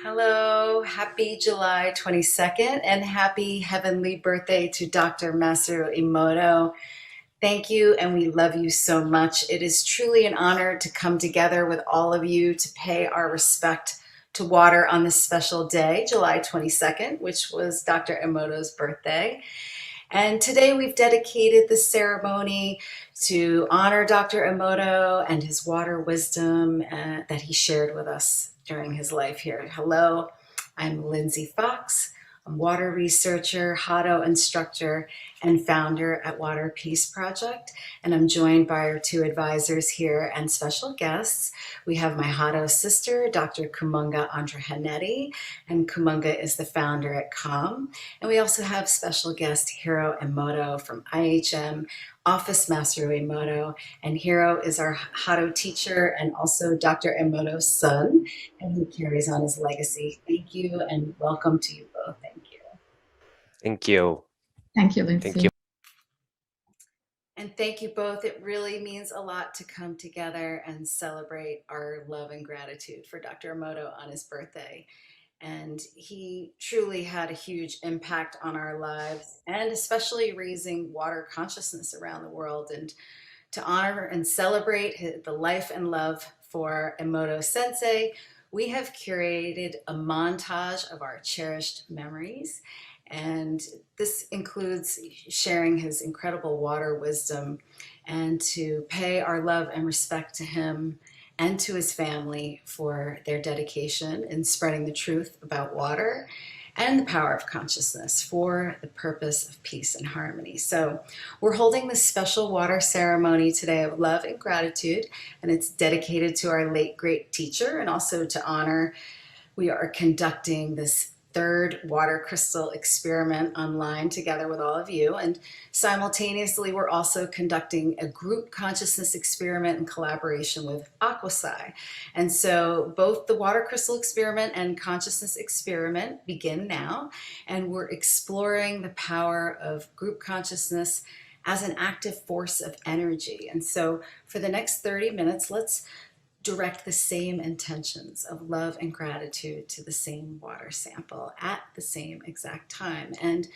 Hello, happy July 22nd and happy heavenly birthday to Dr. Masaru Emoto. Thank you, and we love you so much. It is truly an honor to come together with all of you to pay our respect to water on this special day, July 22nd, which was Dr. Emoto's birthday. And today we've dedicated this ceremony to honor Dr. Emoto and his water wisdom that he shared with us during his life here. Hello, I'm Lindsay Fox. I'm water researcher, Hado instructor, and founder at Water Peace Project. And I'm joined by our two advisors here and special guests. We have my Hado sister, Dr. Kumunga Andrahanetti, and Kumunga is the founder at CALM. And we also have special guest Hiro Emoto from IHM, Office Masaru Emoto. And Hiro is our Hado teacher and also Dr. Emoto's son, and he carries on his legacy. Thank you and welcome to you both. Thank you. Thank you. Thank you, Lindsay. Thank you. And thank you both. It really means a lot to come together and celebrate our love and gratitude for Dr. Emoto on his birthday. And he truly had a huge impact on our lives, and especially raising water consciousness around the world. And to honor and celebrate the life and love for Emoto Sensei, we have curated a montage of our cherished memories. And this includes sharing his incredible water wisdom and to pay our love and respect to him and to his family for their dedication in spreading the truth about water and the power of consciousness for the purpose of peace and harmony. So we're holding this special water ceremony today of love and gratitude, and it's dedicated to our late great teacher, and also to honor, we are conducting this third water crystal experiment online together with all of you. And simultaneously, we're also conducting a group consciousness experiment in collaboration with Aquasci. And so both the water crystal experiment and consciousness experiment begin now. And we're exploring the power of group consciousness as an active force of energy. And so for the next 30 minutes, let's direct the same intentions of love and gratitude to the same water sample at the same exact time. And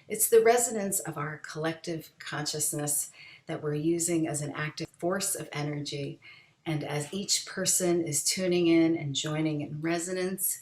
it's the resonance of our collective consciousness that we're using as an active force of energy. And as each person is tuning in and joining in resonance,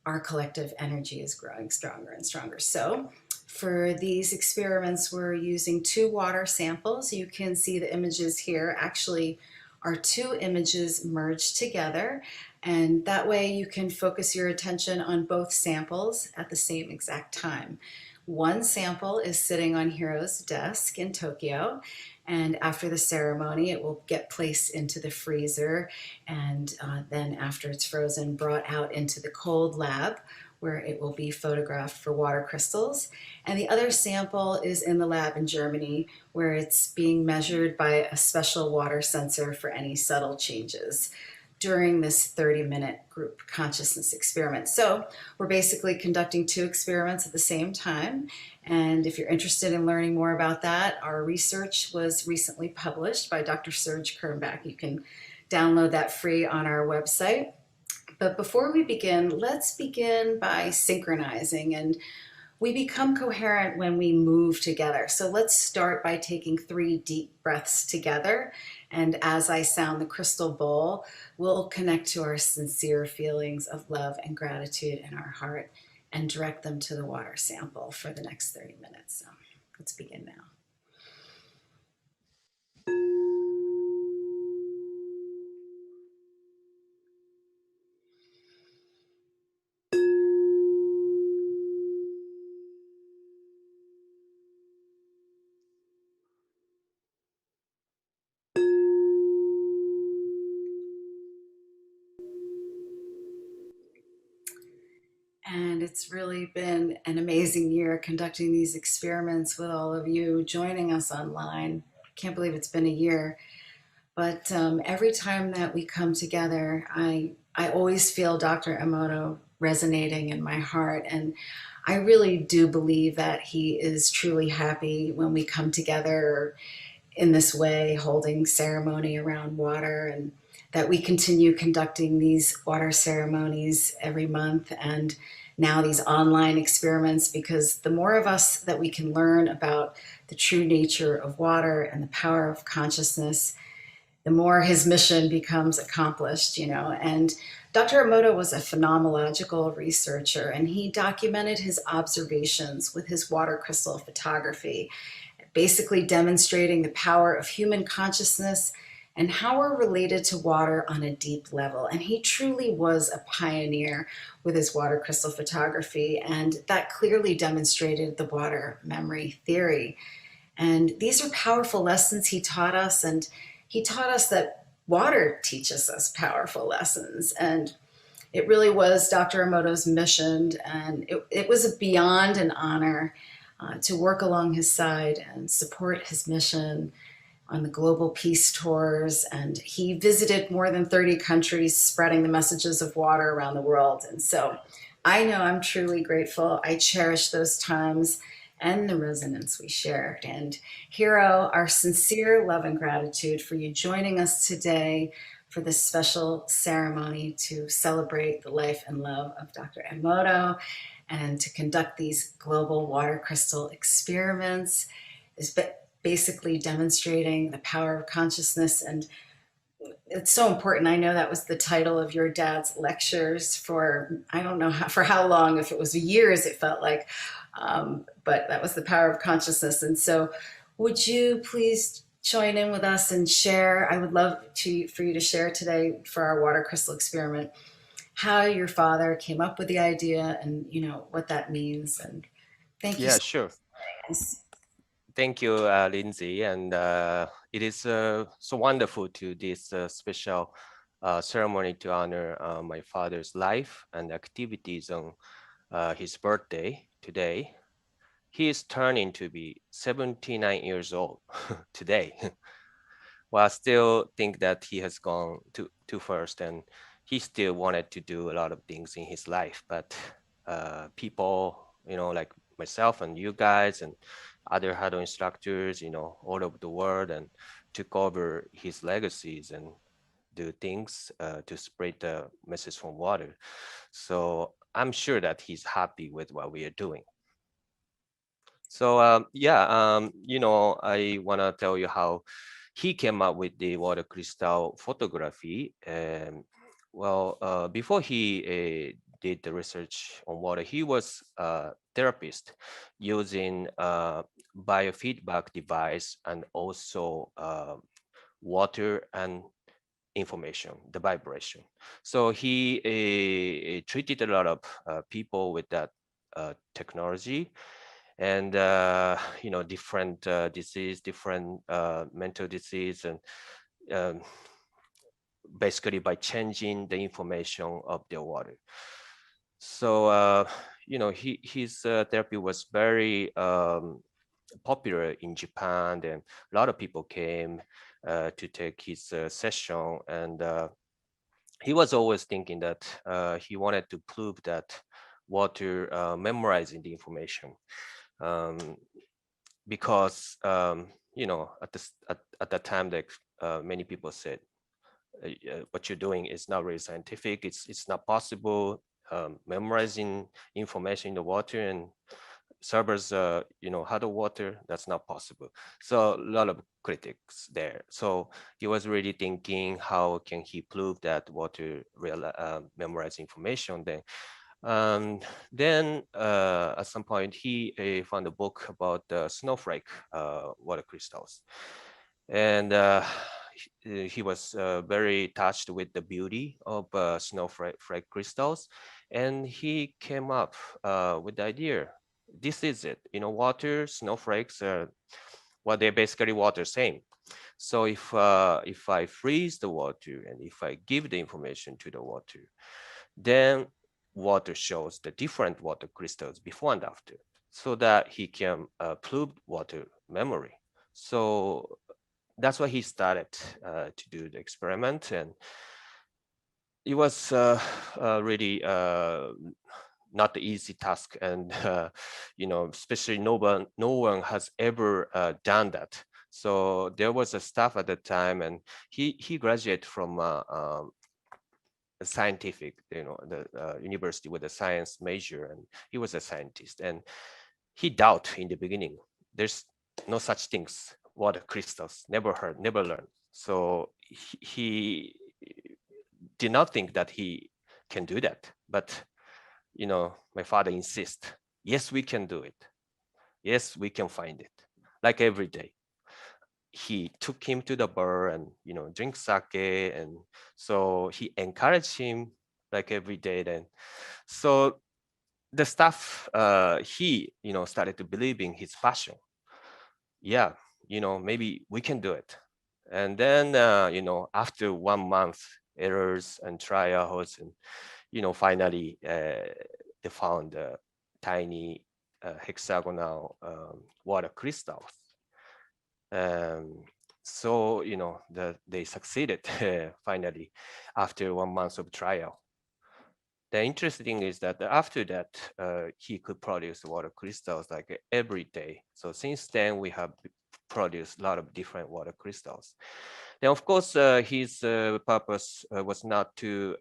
our collective energy is growing stronger and stronger. So for these experiments, we're using 2 water samples. You can see the images here. Actually, are 2 images merged together, and that way you can focus your attention on both samples at the same exact time. One sample is sitting on Hiro's desk in Tokyo, and after the ceremony it will get placed into the freezer, and then after it's frozen, brought out into the cold lab where it will be photographed for water crystals. And the other sample is in the lab in Germany, where it's being measured by a special water sensor for any subtle changes during this 30-minute group consciousness experiment. So we're basically conducting 2 experiments at the same time. And if you're interested in learning more about that, our research was recently published by Dr. Serge Kernbach. You can download that free on our website. But before we begin, let's begin by synchronizing, and we become coherent when we move together. So let's start by taking 3 deep breaths together. And as I sound the crystal bowl, we'll connect to our sincere feelings of love and gratitude in our heart and direct them to the water sample for the next 30 minutes. So let's begin now. it's really been an amazing year conducting these experiments with all of you joining us online. Can't believe it's been a year. But every time that we come together, I always feel Dr. Emoto resonating in my heart. And I really do believe that he is truly happy when we come together in this way, holding ceremony around water, and that we continue conducting these water ceremonies every month and now these online experiments, because the more of us that we can learn about the true nature of water and the power of consciousness, the more his mission becomes accomplished, you know. And Dr. Emoto was a phenomenological researcher, and he documented his observations with his water crystal photography, basically demonstrating the power of human consciousness and how we're related to water on a deep level. And he truly was a pioneer with his water crystal photography, and that clearly demonstrated the water memory theory. And these are powerful lessons he taught us, and he taught us that water teaches us powerful lessons. And it really was Dr. Emoto's mission, and it was beyond an honor to work along his side and support his mission on the global peace tours. And he visited more than 30 countries, spreading the messages of water around the world. And so I know I'm truly grateful. I cherish those times and the resonance we shared. And Hero, our sincere love and gratitude for you joining us today for this special ceremony to celebrate the life and love of Dr. Emoto and to conduct these global water crystal experiments is basically demonstrating the power of consciousness. And it's so important. I know that was the title of your dad's lectures for, I don't know how, for how long, if it was years, it felt like, but that was the power of consciousness. And so would you please join in with us and share? I would love for you to share today for our water crystal experiment how your father came up with the idea and you know what that means. And thank you Yeah, so sure. much. Thank you, Lindsay. And it is so wonderful to this special ceremony to honor my father's life and activities on his birthday today. He is turning to be 79 years old today. Well, I still think that he has gone too first, and he still wanted to do a lot of things in his life. But people, like myself and you guys and other Hado instructors, all over the world, and took over his legacies and do things to spread the message from water. So I'm sure that he's happy with what we are doing. So yeah, I want to tell you how he came up with the water crystal photography. And well, before he did the research on water, he was a therapist using biofeedback device and also water and information, the vibration. So he treated a lot of people with that technology, and different disease, different mental disease, and um, basically by changing the information of their water. So his therapy was very popular in Japan, and a lot of people came to take his session, and he was always thinking that he wanted to prove that water memorizing the information. Um, because at that time, like many people said, what you're doing is not really scientific. It's not possible. Memorizing information in the water and servers, how the water, that's not possible. So a lot of critics there. So he was really thinking, how can he prove that water real memorize information? Then at some point, he found a book about snowflake water crystals. And he was very touched with the beauty of snowflake crystals. And he came up with the idea, this is it, water, snowflakes are, well, they're basically water same. So if I freeze the water and if I give the information to the water, then water shows the different water crystals before and after, so that he can prove water memory. So that's why he started to do the experiment, and it was really not the easy task, and especially no one has ever done that. So there was a staff at the time, and he graduated from a scientific, the university with a science major, and he was a scientist, and he doubted in the beginning. There's no such things, water crystals, never heard, never learned. So he did not think that he can do that. But my father insists, yes, we can do it. Yes, we can find it. Like every day, he took him to the bar and drink sake, and so he encouraged him like every day. Then, so the staff, he started to believe in his passion. Yeah, maybe we can do it. And then after 1 month errors and trials, and finally they found tiny hexagonal water crystals. So they succeeded finally after 1 month of trial. The interesting thing is that after that, he could produce water crystals like every day. So since then, we have produced a lot of different water crystals. Now, of course, his purpose was not to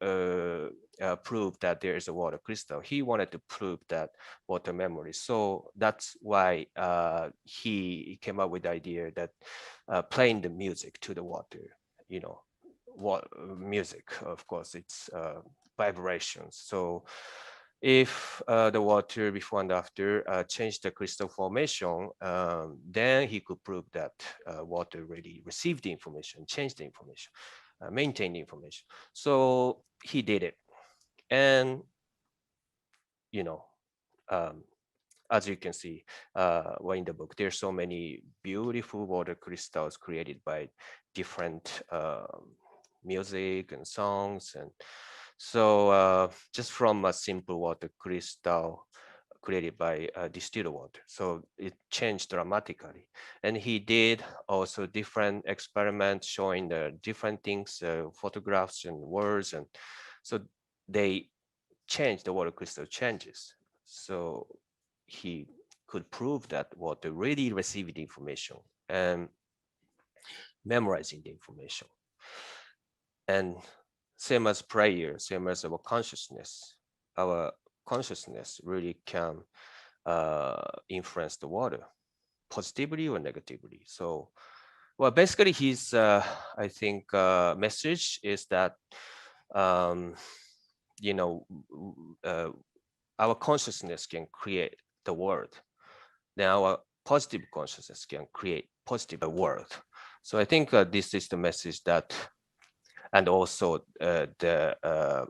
prove that there is a water crystal. He wanted to prove that water memory. So that's why he came up with the idea that playing the music to the water, what music, of course, it's vibrations. So if the water before and after changed the crystal formation, then he could prove that water really received the information, changed the information, maintained the information. So he did it. And, um, as you can see well, in the book, there's so many beautiful water crystals created by different music and songs. And so just from a simple water crystal created by distilled water. So it changed dramatically. And he did also different experiments showing the different things, photographs and words. And so they changed, the water crystal changes. So he could prove that water really received the information and memorizing the information. And same as prayer, same as our consciousness really can influence the water positively or negatively. So, well, basically, his I think message is that um, you know our consciousness can create the world. Then our positive consciousness can create positive world. So I think this is the message that, and also the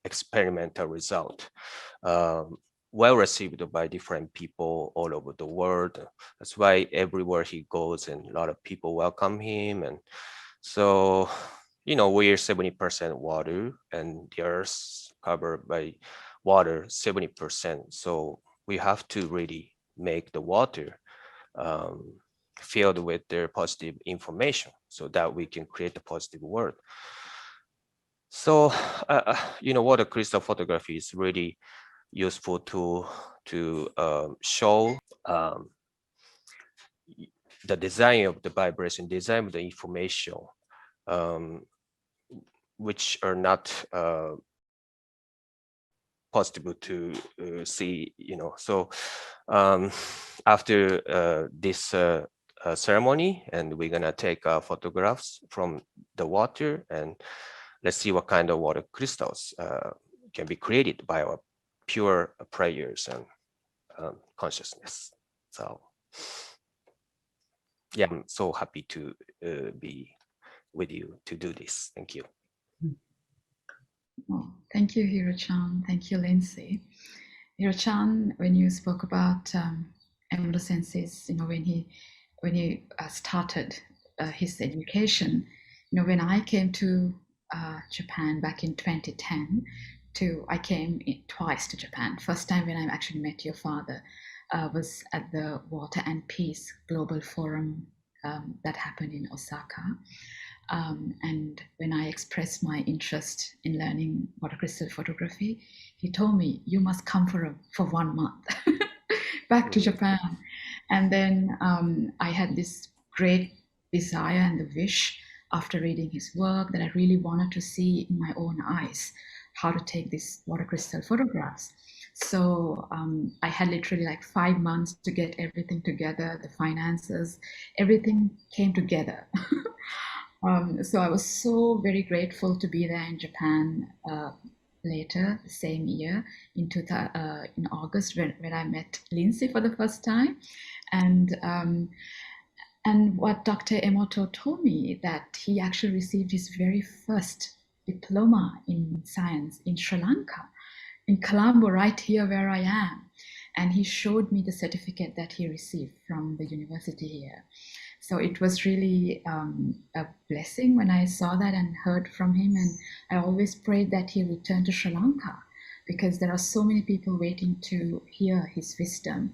experimental result, well received by different people all over the world. That's why everywhere he goes, and a lot of people welcome him. And so, we're 70% water, and the earth's covered by water 70%. So we have to really make the water filled with their positive information, so that we can create a positive world. So, water crystal photography is really useful to show the design of the vibration, design of the information, which are not possible to see. So after this ceremony, and we're gonna take photographs from the water, and let's see what kind of water crystals can be created by our pure prayers and consciousness. So yeah, I'm so happy to be with you to do this. Thank you. Oh, thank you, Hiro-chan. Thank you, Lindsay. Hiro-chan, when you spoke about Emoto Sensei's, when he started his education, when I came to Japan back in 2010, I came twice to Japan. First time when I actually met your father was at the Water and Peace Global Forum that happened in Osaka. And when I expressed my interest in learning water crystal photography, he told me, you must come for 1 month back to Japan. And then I had this great desire and the wish after reading his work that I really wanted to see in my own eyes how to take these water crystal photographs. So I had literally like 5 months to get everything together, the finances, everything came together. So I was so very grateful to be there in Japan later the same year in August when I met Lindsay for the first time. And what Dr. Emoto told me that he actually received his very first diploma in science in Sri Lanka, in Colombo, right here where I am. And he showed me the certificate that he received from the university here. So it was really a blessing when I saw that and heard from him. And I always prayed that he return to Sri Lanka because there are so many people waiting to hear his wisdom.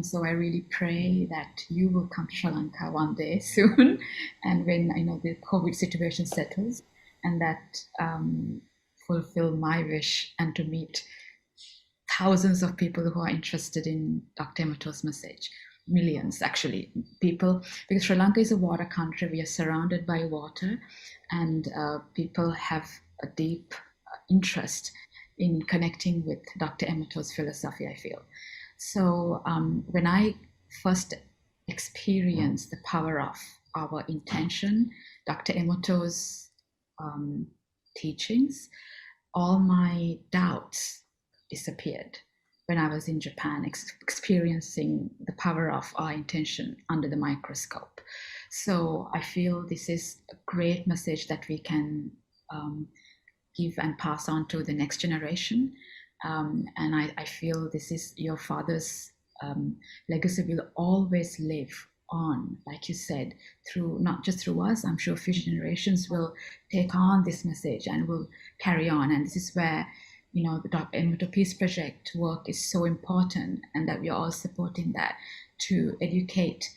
So I really pray that you will come to Sri Lanka one day soon, and when the COVID situation settles, and that fulfill my wish and to meet thousands of people who are interested in Dr. Emoto's message. Millions, actually, people, because Sri Lanka is a water country. We are surrounded by water, and people have a deep interest in connecting with Dr. Emoto's philosophy, I feel. So when I first experienced the power of our intention, Dr. Emoto's teachings, all my doubts disappeared when I was in Japan, experiencing the power of our intention under the microscope. So I feel this is a great message that we can give and pass on to the next generation. And I feel this is your father's legacy will always live on, like you said, through not just through us. I'm sure future generations will take on this message and will carry on. And this is where the Dr. Emoto Peace Project work is so important, and that we are all supporting that to educate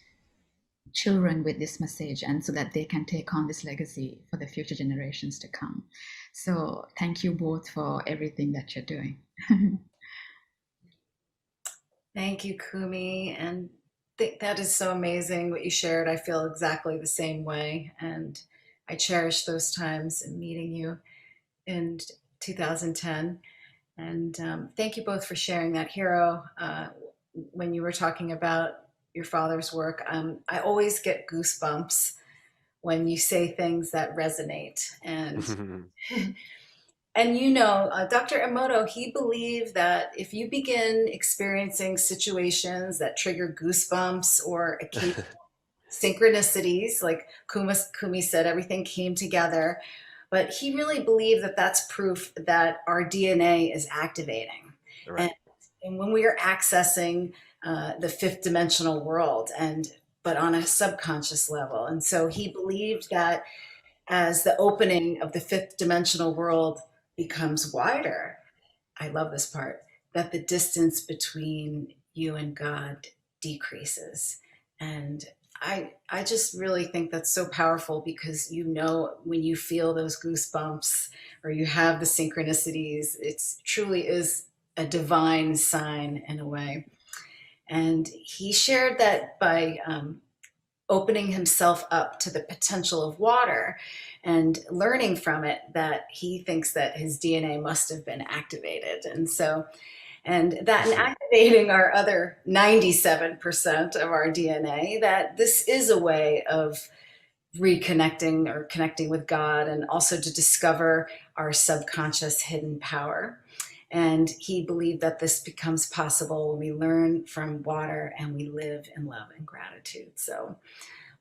children with this message, and so that they can take on this legacy for the future generations to come. So thank you both for everything that you're doing. Thank you, Kumi. And that is so amazing what you shared. I feel exactly the same way. And I cherish those times and meeting you in 2010. And thank you both for sharing that, Hiro. When you were talking about your father's work, I always get goosebumps when you say things that resonate. And Dr. Emoto, he believed that if you begin experiencing situations that trigger goosebumps or occasional synchronicities, like Kumi said, everything came together. But he really believed that that's proof that our DNA is activating. Right. And when we are accessing the fifth dimensional world, but on a subconscious level. And so he believed that as the opening of the fifth dimensional world becomes wider, I love this part, that the distance between you and God decreases. And I just really think that's so powerful, because when you feel those goosebumps or you have the synchronicities, it truly is a divine sign in a way. And he shared that by opening himself up to the potential of water and learning from it, that he thinks that his DNA must have been activated. And that in activating our other 97% of our DNA, that this is a way of reconnecting or connecting with God, and also to discover our subconscious hidden power. And he believed that this becomes possible when we learn from water and we live in love and gratitude. So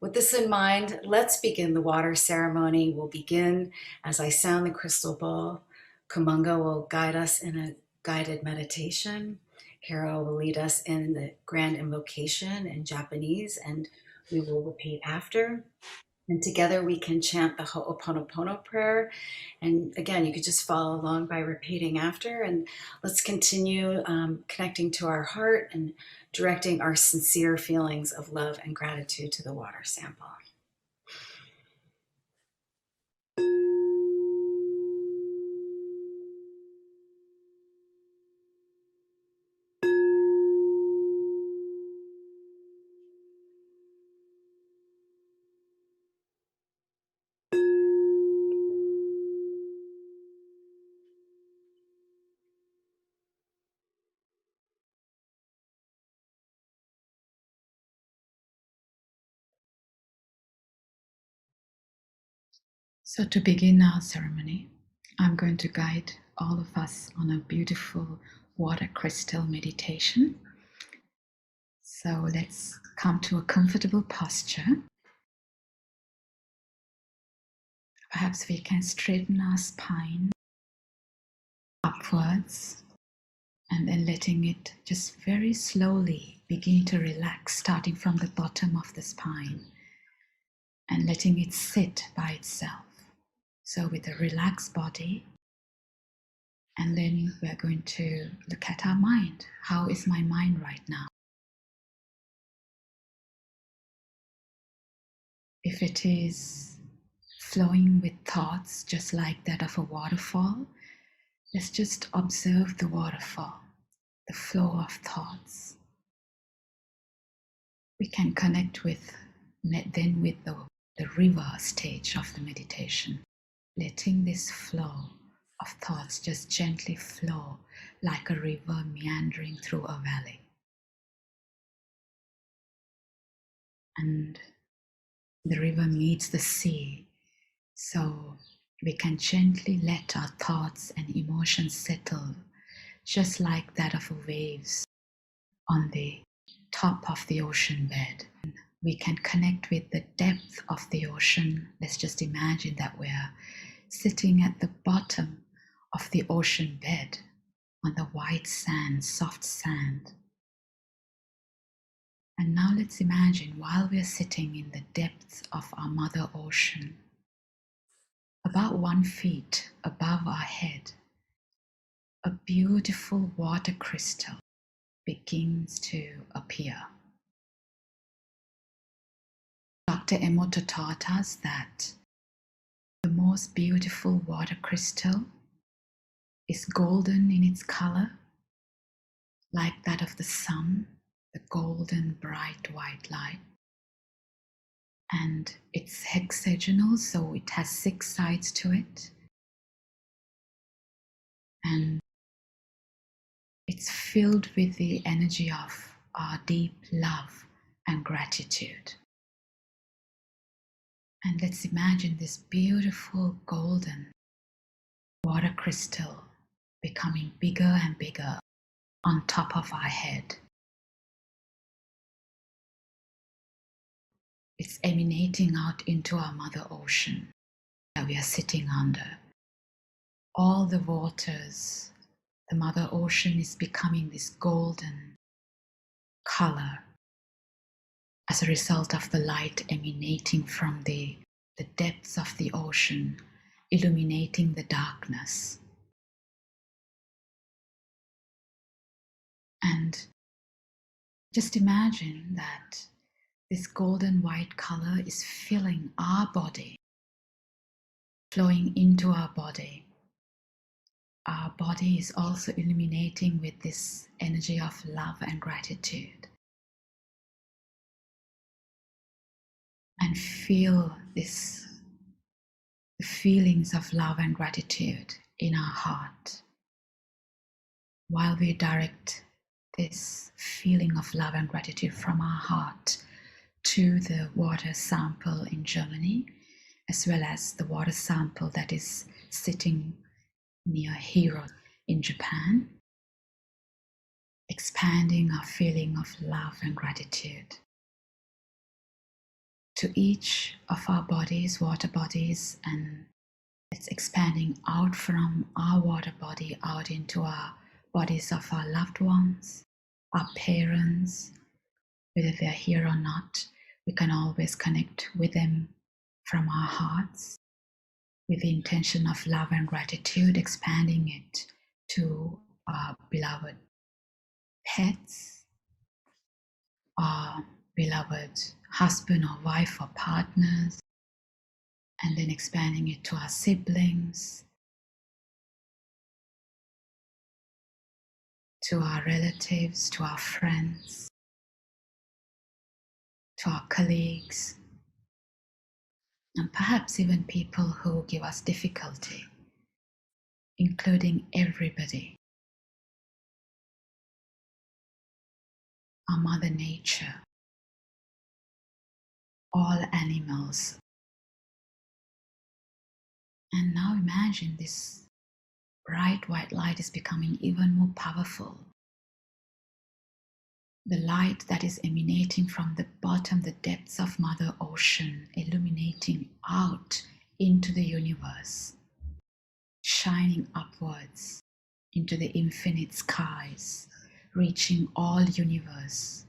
with this in mind, let's begin the water ceremony. We'll begin as I sound the crystal ball. Kumunga will guide us in a guided meditation. Hiro will lead us in the grand invocation in Japanese, and we will repeat after. And together we can chant the Hooponopono prayer. And again, you could just follow along by repeating after. And let's continue connecting to our heart and directing our sincere feelings of love and gratitude to the water sample. So to begin our ceremony, I'm going to guide all of us on a beautiful water crystal meditation. So let's come to a comfortable posture. Perhaps we can straighten our spine upwards and then letting it just very slowly begin to relax, starting from the bottom of the spine and letting it sit by itself. So with a relaxed body, and then we're going to look at our mind. How is my mind right now? If it is flowing with thoughts just like that of a waterfall, let's just observe the waterfall, the flow of thoughts. We can connect with the river stage of the meditation, letting this flow of thoughts just gently flow like a river meandering through a valley. And the river meets the sea, so we can gently let our thoughts and emotions settle, just like that of waves on the top of the ocean bed. We can connect with the depth of the ocean. Let's just imagine that we're sitting at the bottom of the ocean bed on the white sand, soft sand. And now let's imagine while we're sitting in the depths of our Mother Ocean, about 1 feet above our head, a beautiful water crystal begins to appear. Dr. Emoto taught us that the most beautiful water crystal is golden in its color, like that of the sun, the golden bright white light. And it's hexagonal, so it has 6 sides to it. And it's filled with the energy of our deep love and gratitude. And let's imagine this beautiful golden water crystal becoming bigger and bigger on top of our head. It's emanating out into our Mother Ocean that we are sitting under. All the waters, the Mother Ocean is becoming this golden color as a result of the light emanating from the depths of the ocean, illuminating the darkness. And just imagine that this golden white color is filling our body, flowing into our body. Our body is also illuminating with this energy of love and gratitude. And feel the feelings of love and gratitude in our heart while we direct this feeling of love and gratitude from our heart to the water sample in Germany, as well as the water sample that is sitting near Hiro in Japan, expanding our feeling of love and gratitude to each of our bodies, water bodies, and it's expanding out from our water body out into our bodies of our loved ones, our parents, whether they're here or not. We can always connect with them from our hearts with the intention of love and gratitude, expanding it to our beloved pets, our beloved husband or wife or partners, and then expanding it to our siblings, to our relatives, to our friends, to our colleagues, and perhaps even people who give us difficulty, including everybody, our Mother Nature, all animals. And now imagine this bright white light is becoming even more powerful. The light that is emanating from the bottom, the depths of Mother Ocean, illuminating out into the universe, shining upwards into the infinite skies, reaching all universe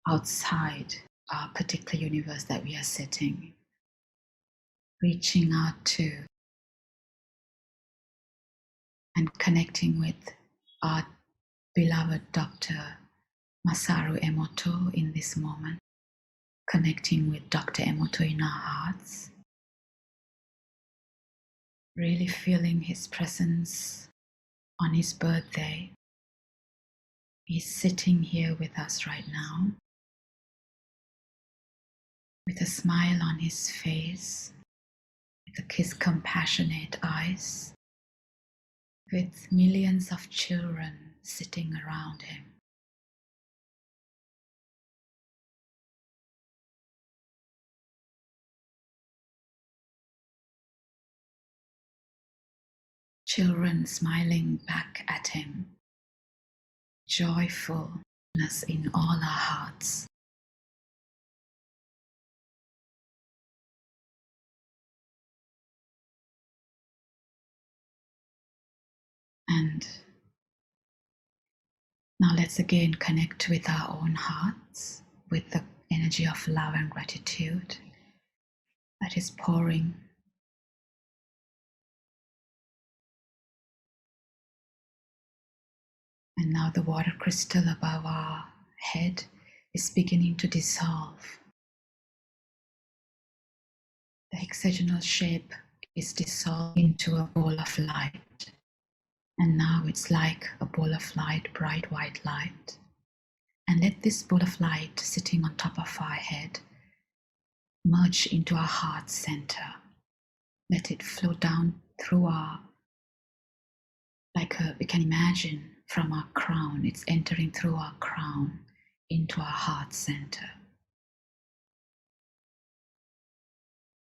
outside our particular universe that we are sitting, reaching out to and connecting with our beloved Dr. Masaru Emoto in this moment, connecting with Dr. Emoto in our hearts, really feeling his presence on his birthday. He's sitting here with us right now, with a smile on his face, with his compassionate eyes, with millions of children sitting around him. Children smiling back at him, joyfulness in all our hearts. And now let's again connect with our own hearts, with the energy of love and gratitude that is pouring. And now the water crystal above our head is beginning to dissolve. The hexagonal shape is dissolved into a ball of light. And now it's like a ball of light, bright white light. And let this ball of light sitting on top of our head merge into our heart center. Let it flow down through our, we can imagine from our crown, it's entering through our crown into our heart center.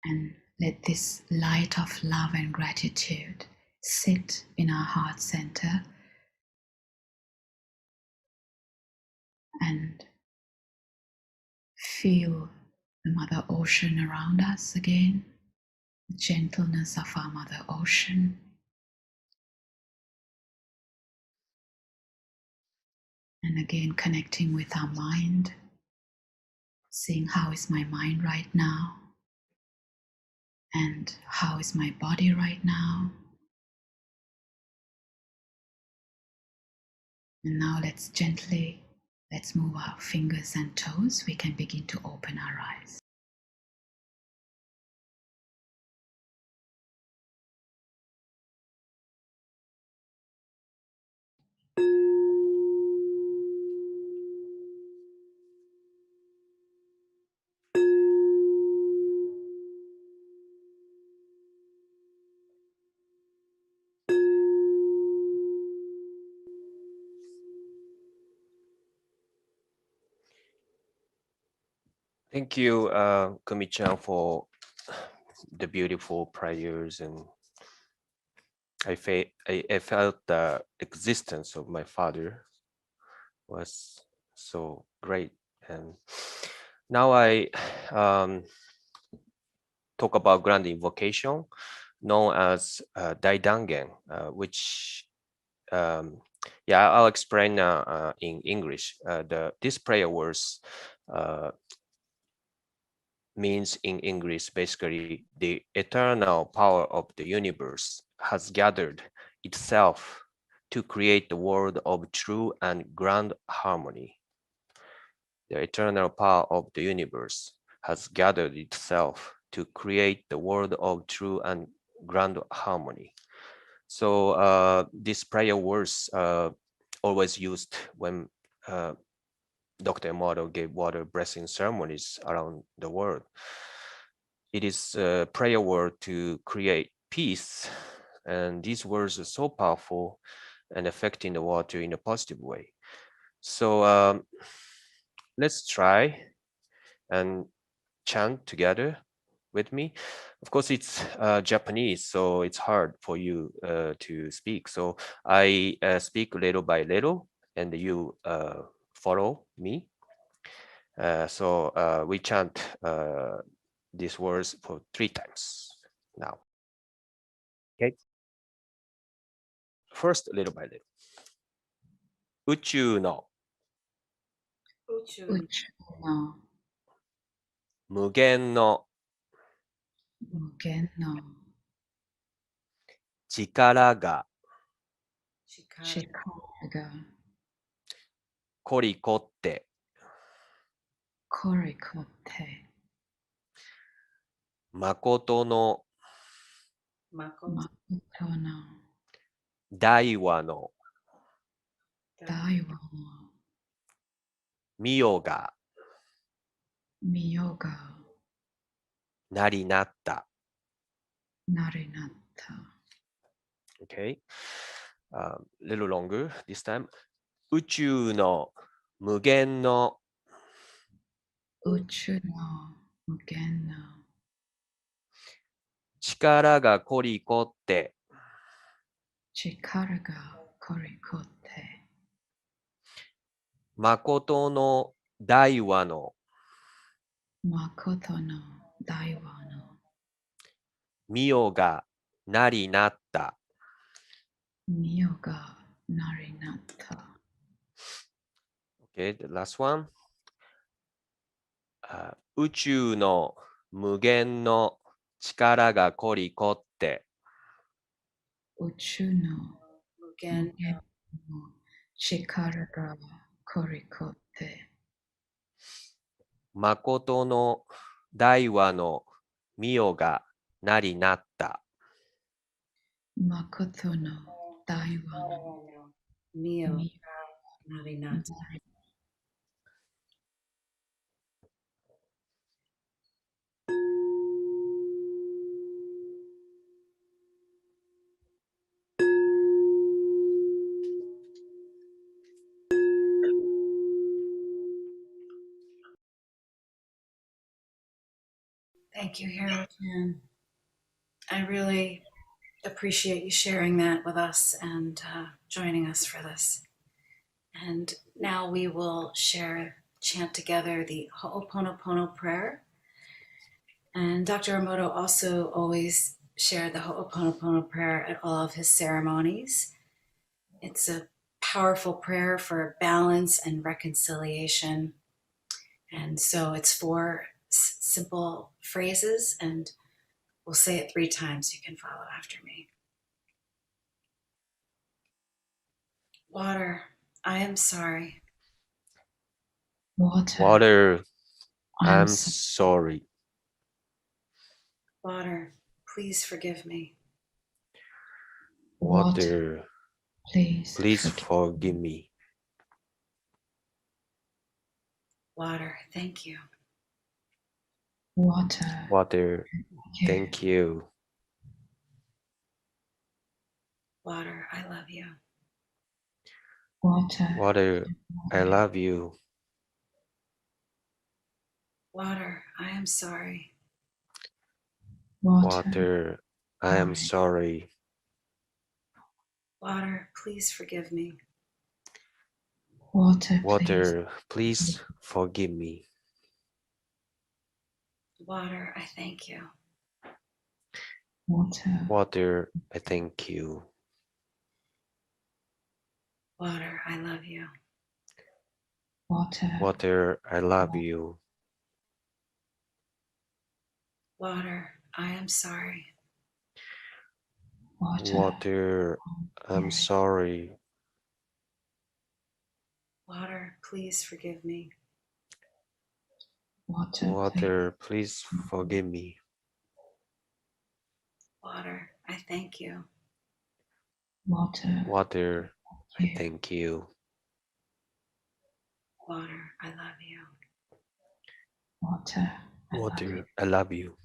And let this light of love and gratitude sit in our heart center and feel the Mother Ocean around us again, the gentleness of our Mother Ocean. And again, connecting with our mind, seeing how is my mind right now, and how is my body right now. And now let's move our fingers and toes. We can begin to open our eyes. Thank you, Kumi-chan, for the beautiful prayers, and I felt the existence of my father was so great. And now I talk about grand invocation, known as Daidangen, which I'll explain in English. This prayer was means in English basically the eternal power of the universe has gathered itself to create the world of true and grand harmony. The eternal power of the universe has gathered itself to create the world of true and grand harmony. So this prayer was always used when Dr. Emoto gave water blessing ceremonies around the world. It is a prayer word to create peace, and these words are so powerful and affecting the water in a positive way. So let's try and chant together with me. Of course, it's Japanese, so it's hard for you to speak. So I speak little by little, and you follow me. So we chant these words for 3 times now. Okay. First, little by little. 宇宙の宇宙宇宙の無限の無限の力が力力が凝り凝って凝り凝って誠の誠誠の大和の大和の御代が御代がなりなった。なりなった。Okay. Little longer this time. 宇宙の無限の宇宙の無限の力が凝り凝って力が凝り凝って誠の大和の誠の大和の御代がなりなった。御代がなりなった。Okay, the last one. 宇宙の無限の力が凝り凝って宇宙の無限無限の力が凝り凝って誠の大和の御代がなりなった。誠の大和のミオ御代なりながった。なり Thank you, Harold. I really appreciate you sharing that with us and joining us for this. And now we will chant together the Hooponopono prayer. And Dr. Emoto also always shared the Hooponopono prayer at all of his ceremonies. It's a powerful prayer for balance and reconciliation. And so it's 4 simple phrases, and we'll say it 3 times. You can follow after me. Water, I am sorry. Water, I'm so sorry. Water, please forgive me. Water, please forgive me. Water, thank you. Water, Thank you. Water, I love you. Water, I love you. Water, I am sorry. Water, I am sorry. Water, please forgive me. Water, please forgive me. Water, I thank you. Water, I thank you. Water, I love you. Water, I love you. Water, I am sorry. Water, Water, I'm sorry. Water, please forgive me. water, Please forgive me. Water, I thank you. Water, I thank you. Water, I love you. water, Water, I love you.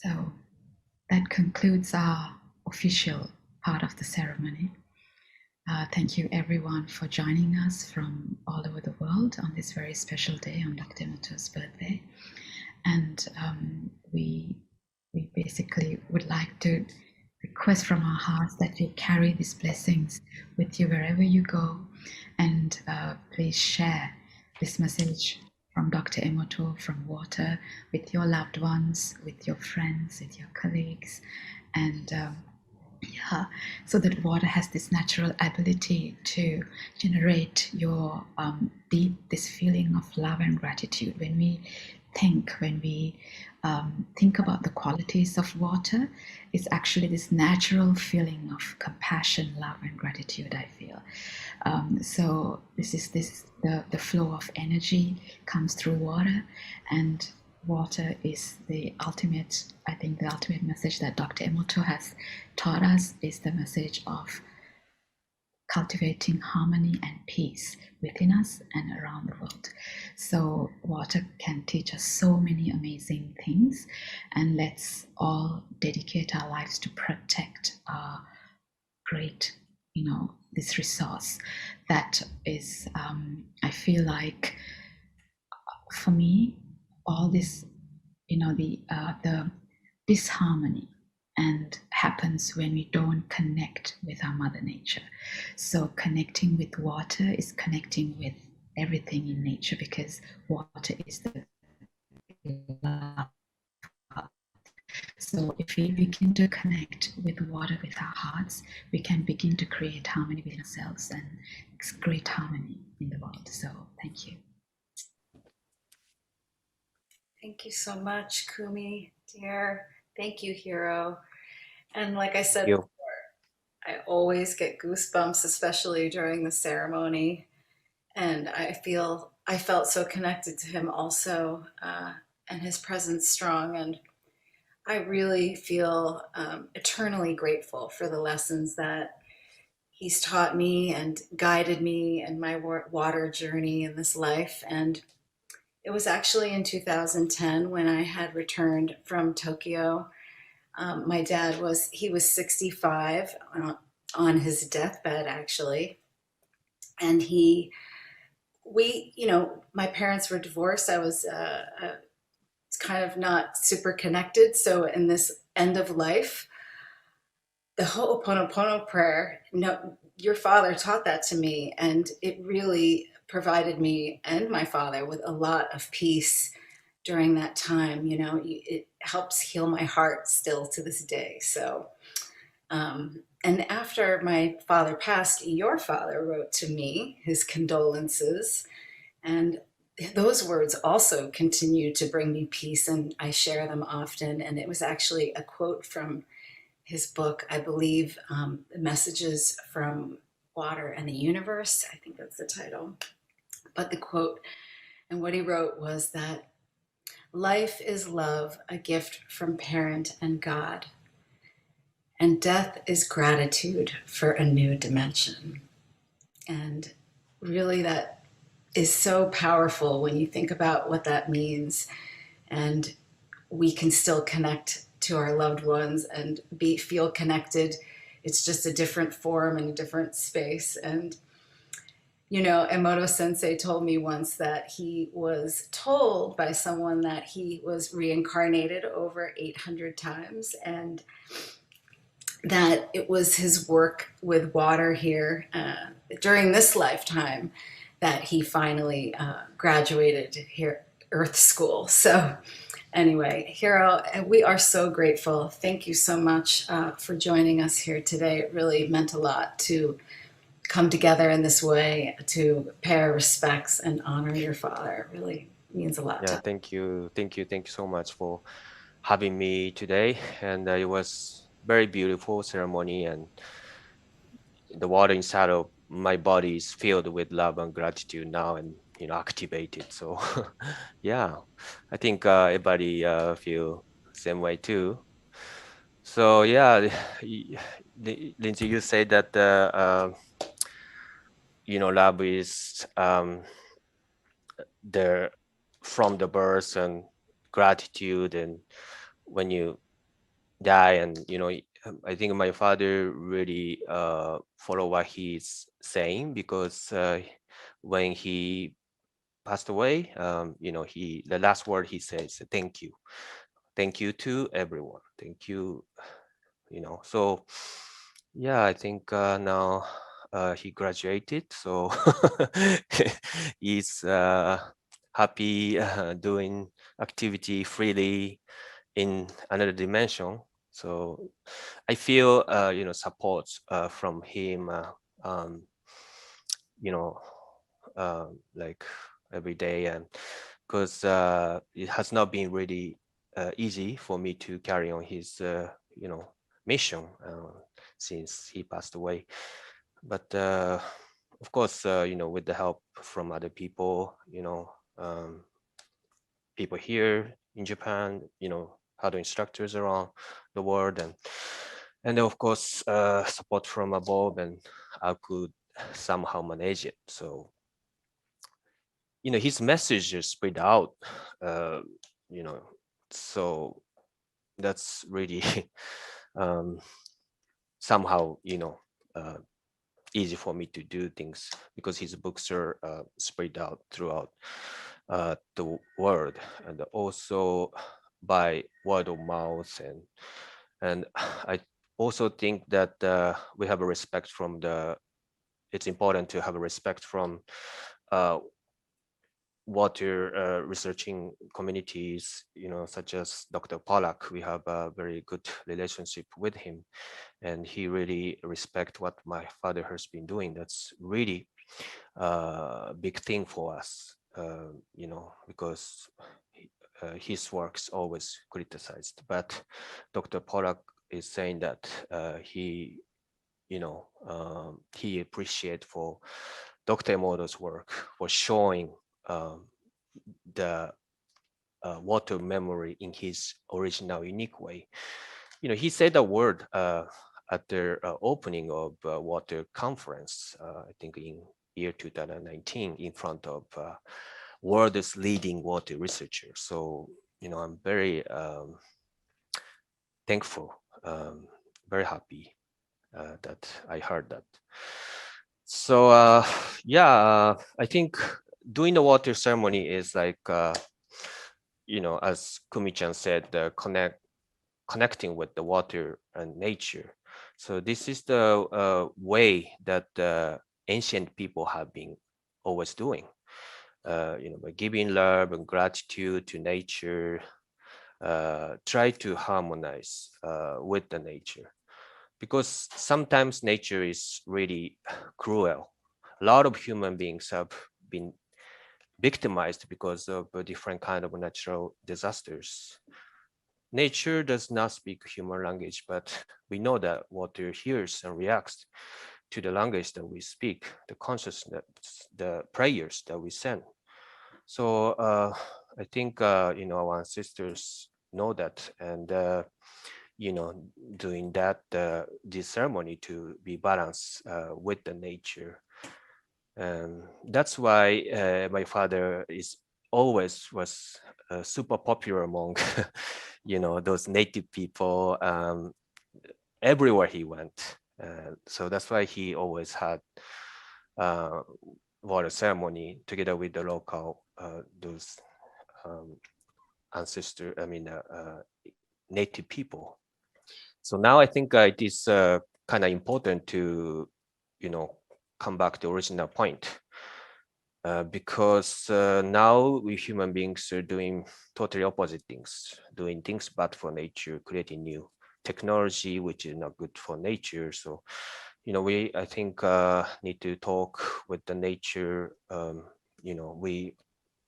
So that concludes our official part of the ceremony. Thank you everyone for joining us from all over the world on this very special day on Dr. Emoto's birthday. And we basically would like to request from our hearts that you carry these blessings with you wherever you go, and please share this message from Dr. Emoto, from water, with your loved ones, with your friends, with your colleagues, and yeah, so that water has this natural ability to generate your this feeling of love and gratitude. When we think about the qualities of water, it's actually this natural feeling of compassion, love, and gratitude. I feel so. This is the flow of energy comes through water, and water is the ultimate. I think the ultimate message that Dr. Emoto has taught us is the message of cultivating harmony and peace within us and around the world. So water can teach us so many amazing things, and let's all dedicate our lives to protect our great, this resource that is, I feel like for me, all this, the disharmony and happens when we don't connect with our mother nature. So connecting with water is connecting with everything in nature, because water is the love. So if we begin to connect with water with our hearts, we can begin to create harmony within ourselves and create harmony in the world. So thank you. Thank you so much, Kumi, dear. Thank you, Hiro. And like I said before, I always get goosebumps, especially during the ceremony. And I felt so connected to him also, and his presence strong. And I really feel eternally grateful for the lessons that he's taught me and guided me in my water journey in this life. And it was actually in 2010 when I had returned from Tokyo. My dad was 65 on his deathbed, actually. And my parents were divorced. I was kind of not super connected. So in this end of life, the Hooponopono prayer, your father taught that to me, and it really provided me and my father with a lot of peace during that time. It helps heal my heart still to this day. So, and after my father passed, your father wrote to me his condolences, and those words also continue to bring me peace, and I share them often. And it was actually a quote from his book, I believe, Messages from Water and the Universe. I think that's the title. But the quote and what he wrote was that life is love, a gift from parent and God, and death is gratitude for a new dimension. And really, that is so powerful when you think about what that means. And we can still connect to our loved ones and feel connected. It's just a different form and a different space. And You know, Emoto Sensei told me once that he was told by someone that he was reincarnated over 800 times, and that it was his work with water here during this lifetime that he finally graduated here Earth School. So anyway, Hiro, we are so grateful. Thank you so much for joining us here today. It really meant a lot to come together in this way to pay our respects and honor your father. It really means a lot to Yeah, us. thank you, thank you so much for having me today. And it was very beautiful ceremony, and the water inside of my body is filled with love and gratitude now, and activated. So yeah, I think everybody feel same way too. So yeah, Lindsay, you said that love is the from the birth and gratitude, and when you die, and I think my father really follow what he's saying, because when he passed away, the last word he says, thank you to everyone, thank you. So yeah, I think now he graduated, so he's happy doing activity freely in another dimension. So I feel support from him, um, you know like every day, and because it has not been really easy for me to carry on his mission since he passed away. But of course, with the help from other people, people here in Japan, other instructors around the world, and of course support from above, and I could somehow manage it. So his message is spread out, uh, you know so that's really um, somehow uh, easy for me to do things, because his books are spread out throughout the world, and also by word of mouth, and I also think that we have a respect from the it's important to have a respect from uh, water researching communities, such as Dr. Pollack. We have a very good relationship with him, and he really respect what my father has been doing. That's really a big thing for us, because his work's always criticized. But Dr. Pollack is saying that he appreciate for Dr. Emoto's work for showing the water memory in his original unique way. He said a word at the opening of water conference, I think in year 2019, in front of world's leading water researchers. So, I'm very thankful, very happy that I heard that. So yeah, I think doing the water ceremony is like, as Kumi-chan said, connecting with the water and nature. So this is the way that ancient people have been always doing, by giving love and gratitude to nature, try to harmonize with the nature, because sometimes nature is really cruel. A lot of human beings have been victimized because of different kind of natural disasters. Nature does not speak human language, but we know that water hears and reacts to the language that we speak, the consciousness, the prayers that we send. So I think our ancestors know that, and doing that this ceremony to be balanced with the nature. That's why my father is always was super popular among those native people everywhere he went. So that's why he always had water ceremony together with the local those ancestor, native people. So now I think it is kind of important to, come back to the original point. Because now we human beings are doing totally opposite things, doing things bad for nature, creating new technology which is not good for nature. So, we I think need to talk with the nature. We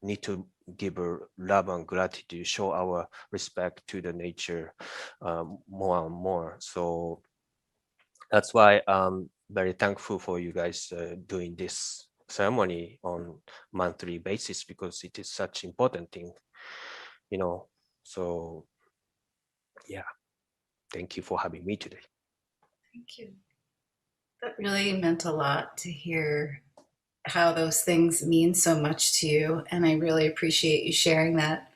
need to give her love and gratitude, show our respect to the nature more and more. So that's why I'm very thankful for you guys doing this ceremony on monthly basis, because it is such important thing, So yeah, thank you for having me today. Thank you. That really meant a lot to hear how those things mean so much to you. And I really appreciate you sharing that.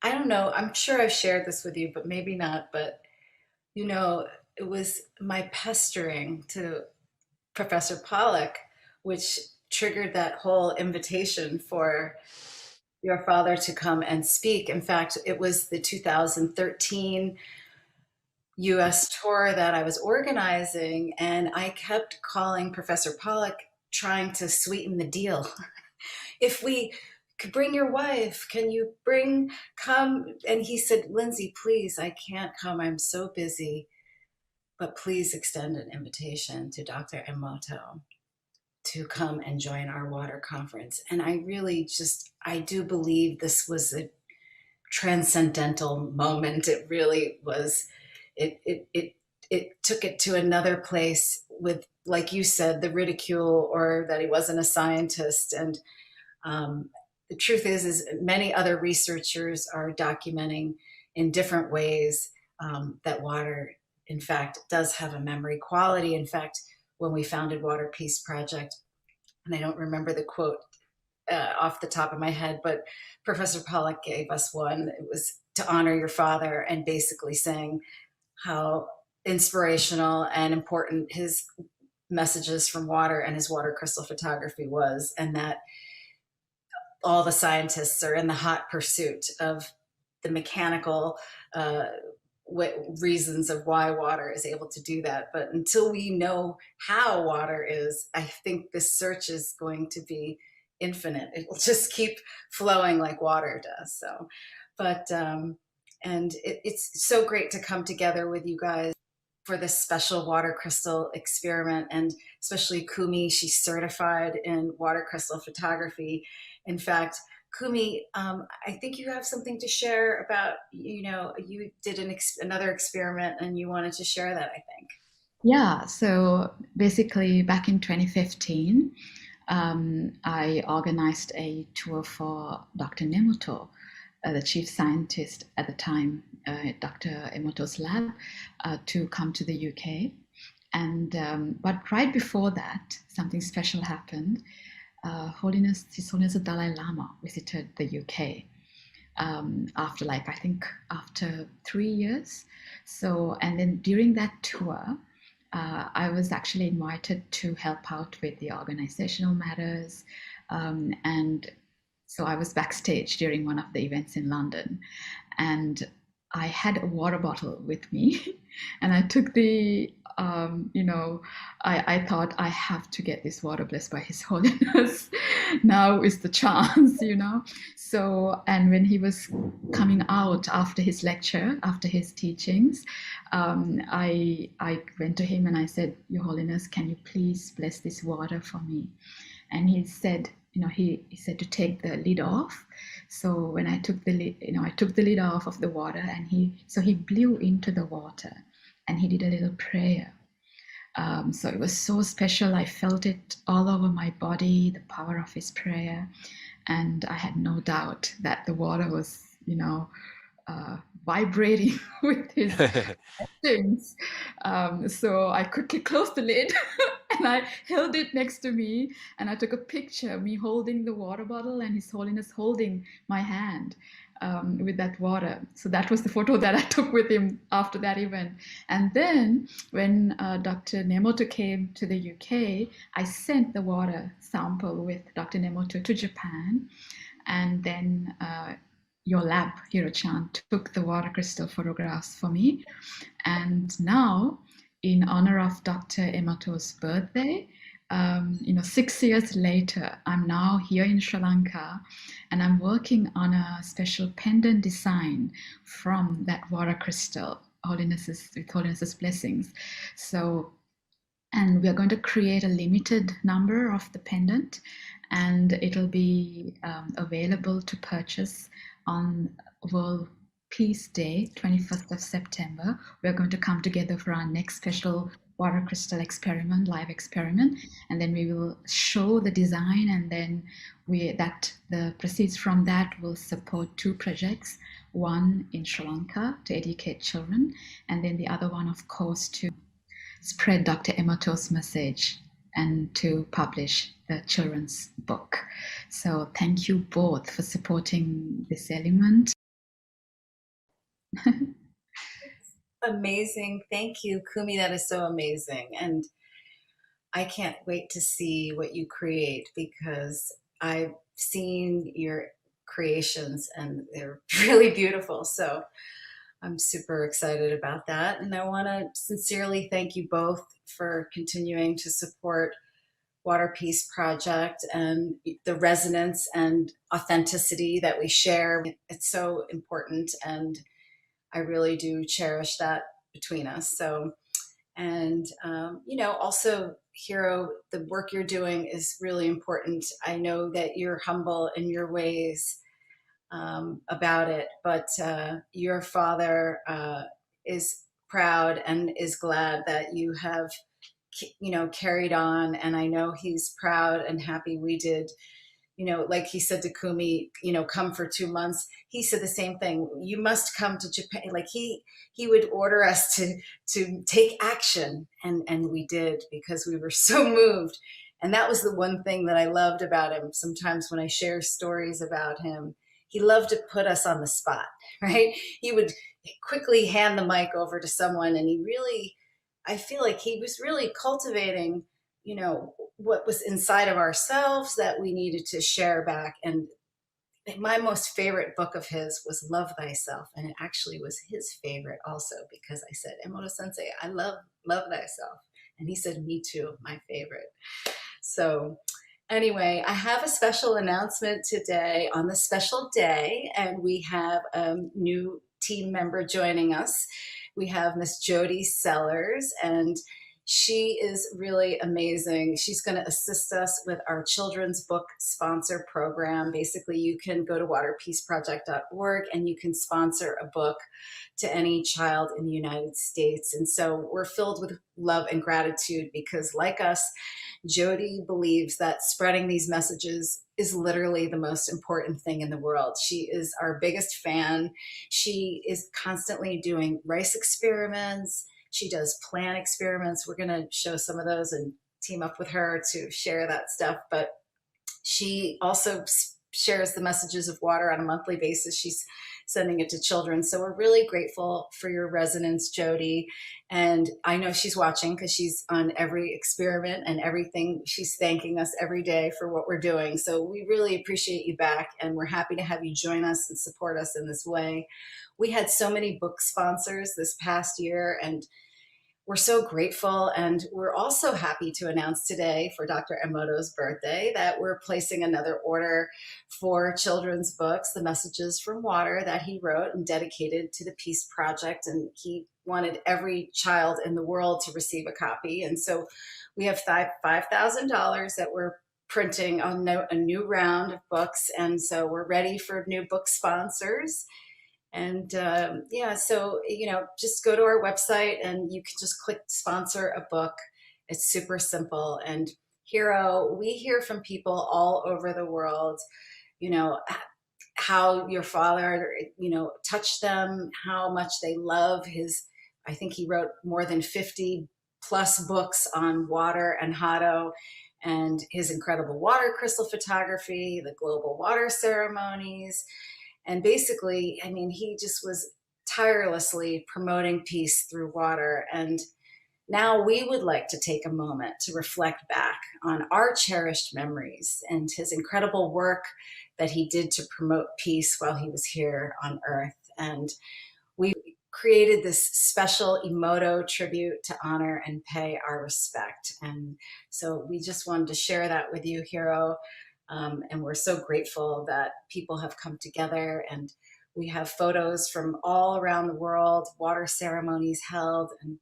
I don't know, I'm sure I've shared this with you, but maybe not. But, it was my pestering to Professor Pollock, which triggered that whole invitation for your father to come and speak. In fact, it was the 2013 US tour that I was organizing, and I kept calling Professor Pollock trying to sweeten the deal. If we could bring your wife, can you come? And he said, Lindsay, please, I can't come. I'm so busy, but please extend an invitation to Dr. Emoto to come and join our water conference. And I do believe this was a transcendental moment. It really was. It took it to another place with, like you said, the ridicule, or that he wasn't a scientist. And the truth is many other researchers are documenting in different ways that water, in fact, does have a memory quality. In fact, when we founded Water Peace Project, and I don't remember the quote off the top of my head, but Professor Pollock gave us one. It was to honor your father, and basically saying how inspirational and important his messages from water and his water crystal photography was, and that all the scientists are in the hot pursuit of the mechanical reasons of why water is able to do that. But until we know how water is, I think this search is going to be infinite. It will just keep flowing like water does. So, but, and it's so great to come together with you guys for this special water crystal experiment, and especially Kumi. She's certified in water crystal photography. In fact, Kumi, I think you have something to share about, you did another experiment and you wanted to share that, I think. Yeah, so basically back in 2015, I organized a tour for Dr. Nemoto, the chief scientist at the time at Dr. Emoto's lab, to come to the UK. And but right before that, something special happened. His Holiness the Dalai Lama visited the UK after 3 years. So, and then during that tour, I was actually invited to help out with the organizational matters, and so I was backstage during one of the events in London, and I had a water bottle with me, and I took I thought I have to get this water blessed by His Holiness. Now is the chance, So, and when he was coming out after his lecture, after his teachings, I went to him and I said, Your Holiness, can you please bless this water for me? And he said, he said to take the lid off. So when I took the lid, I took the lid off of the water, and he blew into the water, and he did a little prayer. So it was so special. I felt it all over my body, the power of his prayer, and I had no doubt that the water was, vibrating with his things. So I quickly closed the lid and I held it next to me, and I took a picture, me holding the water bottle and His Holiness holding my hand. with that water. So that was the photo that I took with him after that event. And then when Dr. Nemoto came to the UK, I sent the water sample with Dr. Nemoto to Japan. And then your lab, Hiro-chan, took the water crystal photographs for me. And now, in honor of Dr. Emoto's birthday, 6 years later, I'm now here in Sri Lanka, and I'm working on a special pendant design from that water crystal, with Holiness's blessings. So, and we are going to create a limited number of the pendant, and it'll be available to purchase on World Peace Day, 21st of September. We're going to come together for our next special water crystal experiment, live experiment, and then we will show the design, and then the proceeds from that will support 2 projects, one in Sri Lanka to educate children, and then the other one, of course, to spread Dr. Emoto's message and to publish the children's book. So thank you both for supporting this element. Amazing. Thank you, Kumi. That is so amazing. And I can't wait to see what you create, because I've seen your creations and they're really beautiful. So I'm super excited about that. And I want to sincerely thank you both for continuing to support Water Peace Project and the resonance and authenticity that we share. It's so important, and I really do cherish that between us. So, and also, Hiro, the work you're doing is really important. I know that you're humble in your ways about it, but your father is proud and is glad that you have carried on, and I know he's proud and happy we did, like he said to Kumi, come for 2 months. He said the same thing. You must come to Japan. Like he would order us to take action, and we did, because we were so moved. And that was the one thing that I loved about him. Sometimes when I share stories about him, he loved to put us on the spot, right? He would quickly hand the mic over to someone, and I feel like he was really cultivating, what was inside of ourselves that we needed to share back. And my most favorite book of his was Love Thyself. And it actually was his favorite also, because I said, Emoto Sensei, I love Thyself. And he said, me too, my favorite. So anyway, I have a special announcement today on the special day, and we have a new team member joining us. We have Miss Jody Sellers, and she is really amazing. She's going to assist us with our children's book sponsor program. Basically, you can go to waterpeaceproject.org and you can sponsor a book to any child in the United States. And so we're filled with love and gratitude, because like us, Jody believes that spreading these messages is literally the most important thing in the world. She is our biggest fan. She is constantly doing rice experiments. She does plant experiments. We're going to show some of those and team up with her to share that stuff. But she also shares the messages of water on a monthly basis. She's sending it to children. So we're really grateful for your resonance, Jody. And I know she's watching, because she's on every experiment and everything. She's thanking us every day for what we're doing. So we really appreciate you back, and we're happy to have you join us and support us in this way. We had so many book sponsors this past year, and we're so grateful. And we're also happy to announce today, for Dr. Emoto's birthday, that we're placing another order for children's books, The Messages from Water, that he wrote and dedicated to the Peace Project. And he wanted every child in the world to receive a copy. And so we have $5,000 that we're printing on a new round of books. And so we're ready for new book sponsors. And so, just go to our website and you can just click sponsor a book. It's super simple. And Hiro, we hear from people all over the world, how your father, touched them, how much they love I think he wrote more than 50 plus books on water and Hado, and his incredible water crystal photography, the global water ceremonies. And basically, I mean, he just was tirelessly promoting peace through water. And now we would like to take a moment to reflect back on our cherished memories and his incredible work that he did to promote peace while he was here on Earth. And we created this special Emoto tribute to honor and pay our respect. And so we just wanted to share that with you, Hiro. And we're so grateful that people have come together, and we have photos from all around the world, water ceremonies held, and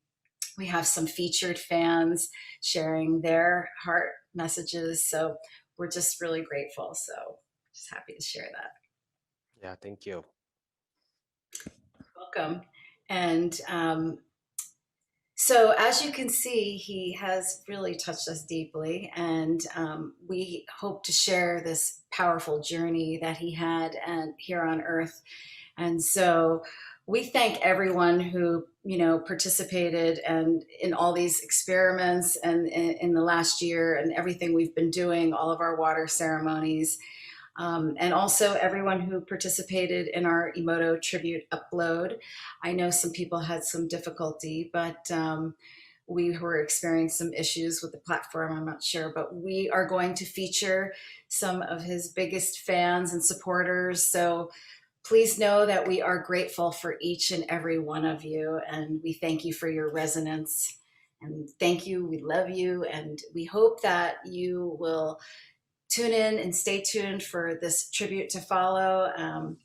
we have some featured fans sharing their heart messages. So we're just really grateful. So just happy to share that. Yeah, thank you. Welcome. And so as you can see, he has really touched us deeply, and we hope to share this powerful journey that he had and here on Earth. And so we thank everyone who, you know, participated and in all these experiments and in the last year and everything we've been doing, all of our water ceremonies. And also everyone who participated in our Emoto Tribute upload. I know some people had some difficulty, but we were experiencing some issues with the platform, I'm not sure, but we are going to feature some of his biggest fans and supporters. So please know that we are grateful for each and every one of you, and we thank you for your resonance. And thank you, we love you, and we hope that you will tune in and stay tuned for this tribute to follow.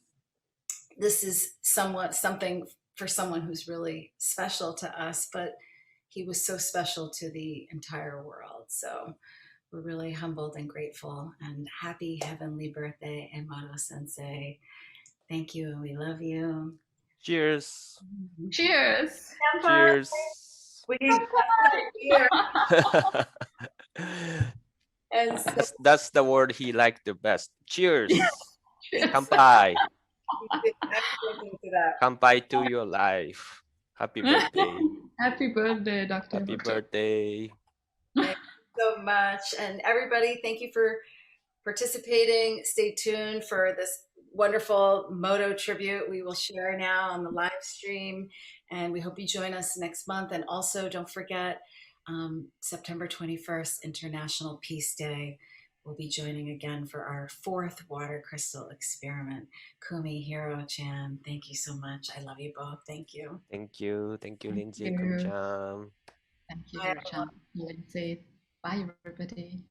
This is somewhat something for someone who's really special to us, but he was so special to the entire world. So we're really humbled and grateful, and happy heavenly birthday, Emoto Sensei. Thank you, and we love you. Cheers. Cheers. Cheers. We here. And so That's the word he liked the best. Cheers. Cheers. Kampai. I'm into that. Kampai to your life. Happy birthday. Happy birthday, Dr. Happy Emoto. birthday. Thank you so much. And everybody, thank you for participating. Stay tuned for this wonderful Moto tribute we will share now on the live stream. And we hope you join us next month. And also don't forget, September 21st, International Peace Day. We'll be joining again for our 4th water crystal experiment. Kumi, Hiro-chan, thank you so much. I love you both. Thank you. Thank you. Thank you, Thank Lindsay. you. Kumcham. Thank you, Bye, Hiro-chan. Lindsay. Bye, everybody.